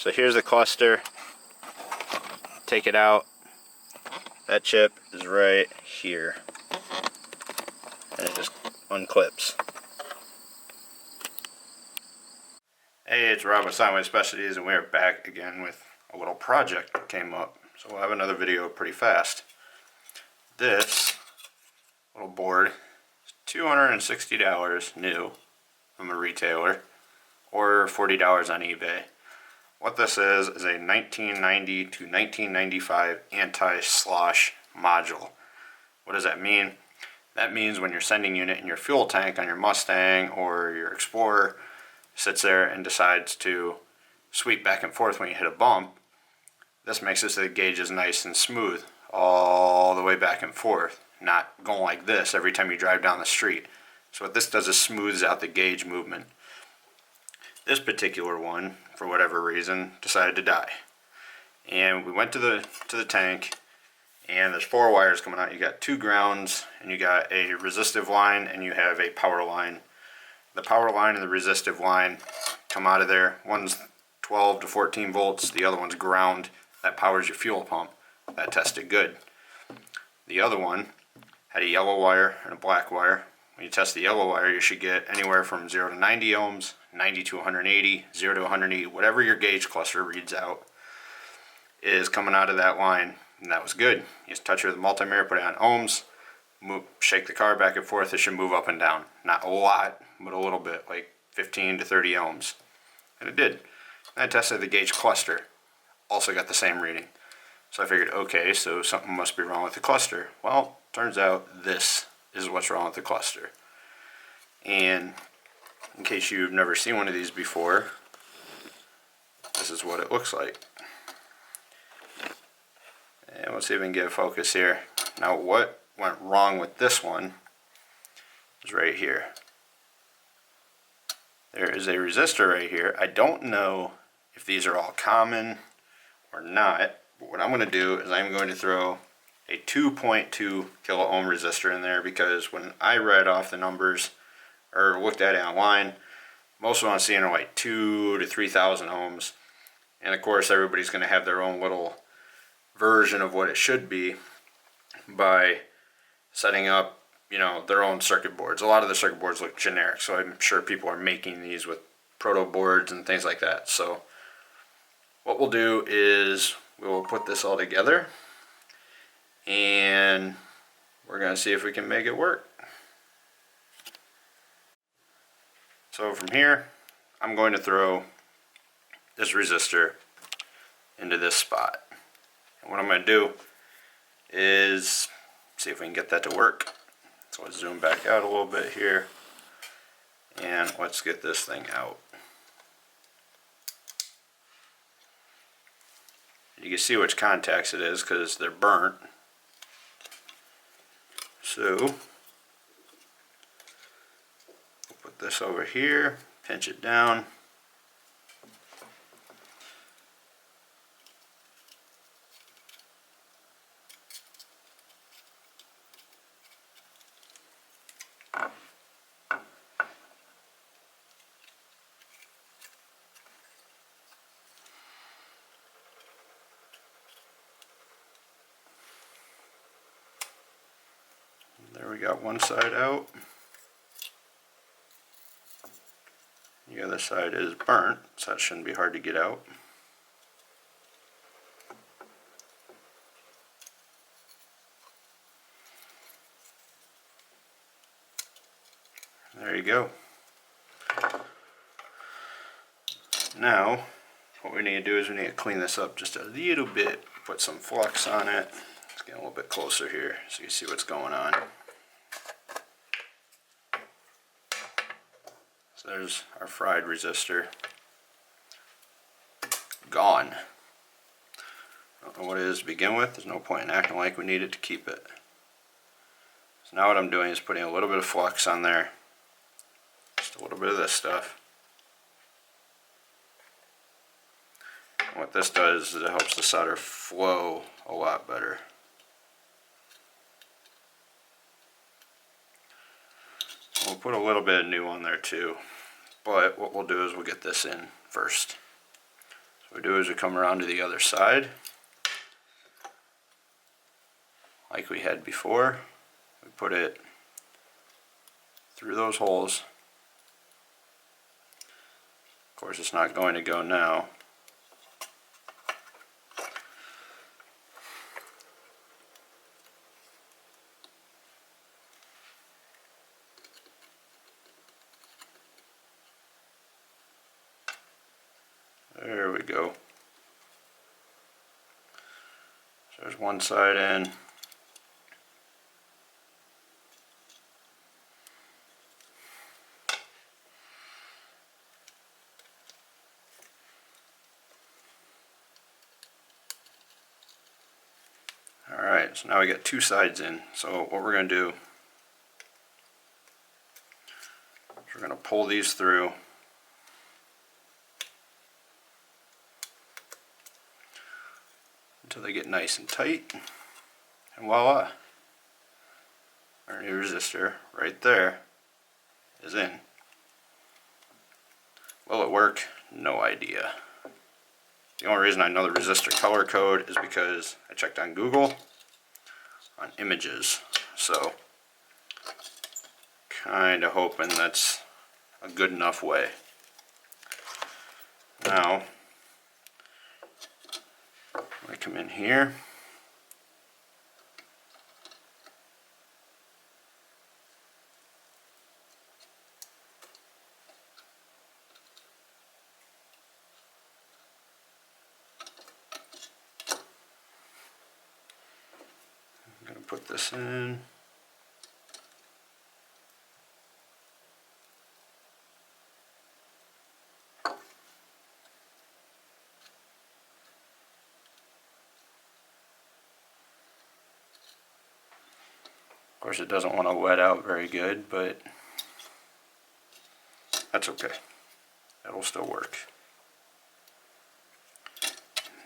So here's the cluster. Take it out. That chip is right here. And it just unclips. Hey, it's Rob with Sideways Specialties, and we're back again with a little project that came up. So we'll have another video pretty fast. This little board is $260 new from a retailer, or $40 on eBay. What this is a 1990 to 1995 Anti-Slosh module. What does that mean? That means when your sending unit in your fuel tank on your Mustang or your Explorer sits there and decides to sweep back and forth when you hit a bump, this makes it so the gauge is nice and smooth all the way back and forth, not going like this every time you drive down the street. So what this does is smooths out the gauge movement. This particular one, for whatever reason, decided to die. And we went to the tank, and there's 4 wires coming out. You got 2 grounds, and you got a resistive line, and you have a power line. The power line and the resistive line come out of there. One's 12 to 14 volts, the other one's ground. That powers your fuel pump. That tested good. The other one had a yellow wire and a black wire. When you test the yellow wire, you should get anywhere from 0 to 90 ohms, 90 to 180, 0 to 180, whatever your gauge cluster reads out is coming out of that line, and that was good. You just touch it with a multimeter, put it on ohms, shake the car back and forth, it should move up and down. Not a lot, but a little bit, like 15 to 30 ohms. And it did. And I tested the gauge cluster, also got the same reading. So I figured, okay, so something must be wrong with the cluster. Well, turns out this is what's wrong with the cluster. And in case you've never seen one of these before, this is what it looks like. And we'll see if we can get a focus here. Now what went wrong with this one is right here. There is a resistor right here. I don't know if these are all common or not, but what I'm going to do is I'm going to throw a 2.2 kilo ohm resistor in there, because when I read off the numbers or looked at it online, most of them I'm seeing are like 2 to 3,000 ohms. And of course everybody's going to have their own little version of what it should be by setting up, you know, their own circuit boards. A lot of the circuit boards look generic, so I'm sure people are making these with proto boards and things like that. So what we'll do is we will put this all together, and we're going to see if we can make it work. So from here, I'm going to throw this resistor into this spot. And what I'm going to do is see if we can get that to work. So let's zoom back out a little bit here, and let's get this thing out. You can see which contacts it is because they're burnt. So we'll put this over here, pinch it down. There we got one side out. The other side is burnt, so that shouldn't be hard to get out. There you go. Now, what we need to do is we need to clean this up just a little bit. Put some flux on it. Let's get a little bit closer here so you see what's going on. So there's our fried resistor. Gone. I don't know what it is to begin with. There's no point in acting like we need it to keep it. So now what I'm doing is putting a little bit of flux on there. Just a little bit of this stuff. And what this does is it helps the solder flow a lot better. We'll put a little bit of new on there too, but what we'll do is we'll get this in first. So What we do is we come around to the other side, like we had before. We put it through those holes. Of course, it's not going to go now. There we go. So there's one side in. Alright, so now we got two sides in. So what we're going to do is we're going to pull these through. Until they get nice and tight, and voila, our new resistor right there is in. Will it work? No idea. The only reason I know the resistor color code is because I checked on Google on images, so kind of hoping that's a good enough way. Now I come in here, I'm going to put this in. Of course, it doesn't want to wet out very good, but that's okay. It'll still work.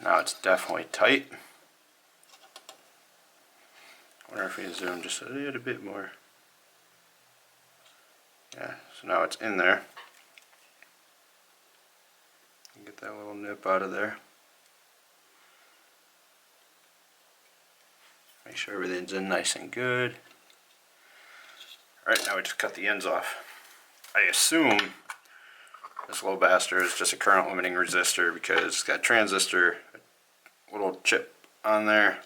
Now it's definitely tight. I wonder if we zoom just a little bit more. Yeah, so now it's in there. Get that little nip out of there. Make sure everything's in nice and good. Alright, now we just cut the ends off. I assume this little bastard is just a current limiting resistor because it's got a transistor, a little chip on there,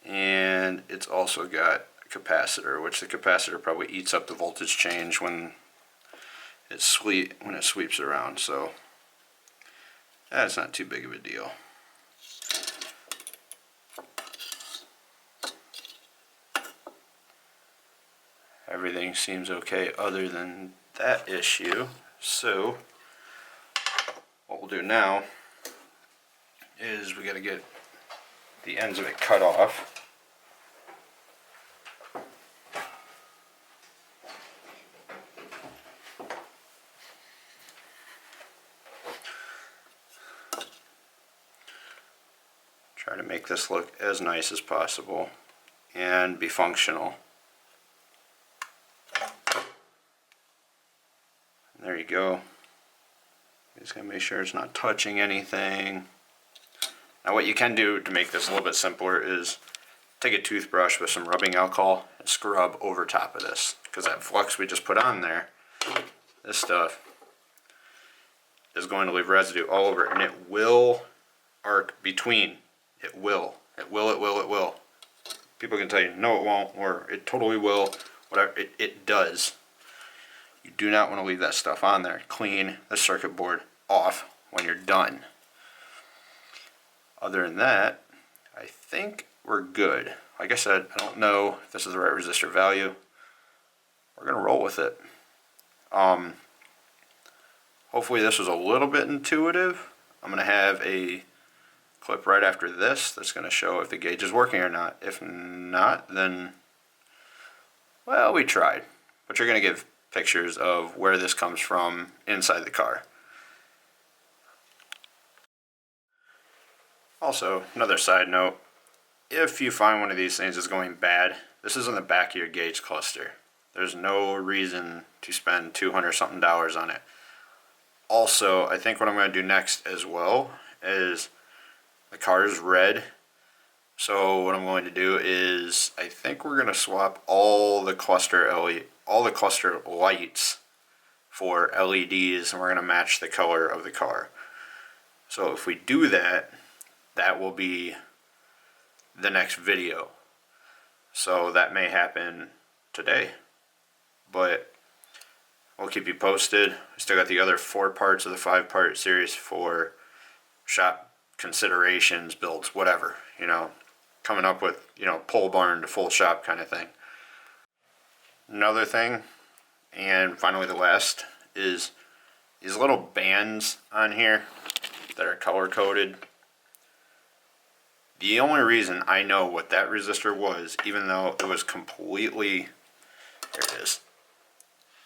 and it's also got a capacitor, which the capacitor probably eats up the voltage change when it sweeps around, so that's not too big of a deal. Everything seems okay other than that issue. So what we'll do now is we got to get the ends of it cut off. Try to make this look as nice as possible and be functional. There you go. Just gotta make sure it's not touching anything. Now what you can do to make this a little bit simpler is take a toothbrush with some rubbing alcohol and scrub over top of this, because that flux we just put on there, this stuff, is going to leave residue all over, and it will arc between. It will. It will, it will, it will. People can tell you, no it won't, or it totally will, whatever, it does. You do not want to leave that stuff on there. Clean the circuit board off when you're done. Other than that, I think we're good. Like I said, I don't know if this is the right resistor value. We're going to roll with it. Hopefully this was a little bit intuitive. I'm going to have a clip right after this that's going to show if the gauge is working or not. If not, then, well, we tried. But you're going to get pictures of where this comes from inside the car. Also, another side note, if you find one of these things is going bad, this is on the back of your gauge cluster. There's no reason to spend $200 something on it. Also, I think what I'm going to do next as well is the car is red. So what I'm going to do is I think we're going to swap all the cluster lights for LEDs, and we're going to match the color of the car. So if we do that, that will be the next video. So that may happen today, but we'll keep you posted. I still got the other 4 parts of the 5-part series for shop considerations, builds, whatever, you know, coming up with, you know, pole barn to full shop kind of thing. Another thing, and finally the last, is these little bands on here that are color coded. The only reason I know what that resistor was, even though it was completely, there it is,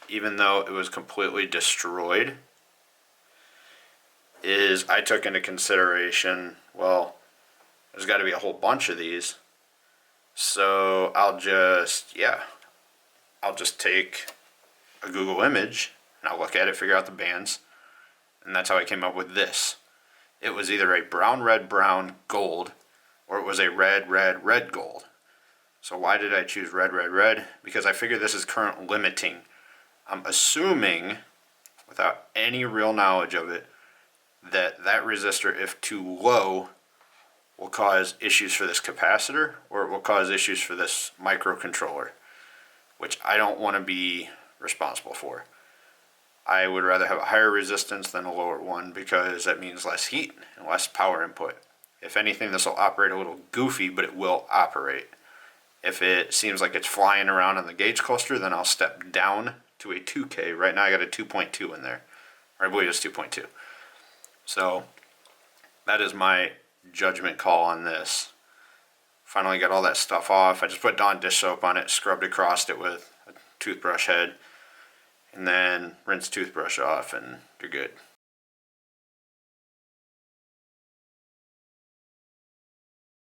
even though it was completely destroyed, is I took into consideration, well, there's got to be a whole bunch of these, so I'll just take a Google image and I'll look at it, figure out the bands, and that's how I came up with this. It was either a brown, red, brown, gold, or it was a red, red, red, gold. So why did I choose red, red, red? Because I figure this is current limiting. I'm assuming, without any real knowledge of it, that resistor, if too low, will cause issues for this capacitor, or it will cause issues for this microcontroller, which I don't want to be responsible for. I would rather have a higher resistance than a lower one, because that means less heat and less power input. If anything, this will operate a little goofy, but it will operate. If it seems like it's flying around on the gauge cluster, then I'll step down to a 2K. Right now I got a 2.2 in there, or I believe it's 2.2. So that is my judgment call on this. Finally got all that stuff off. I just put Dawn dish soap on it, scrubbed across it with a toothbrush head, and then rinse toothbrush off, and you're good.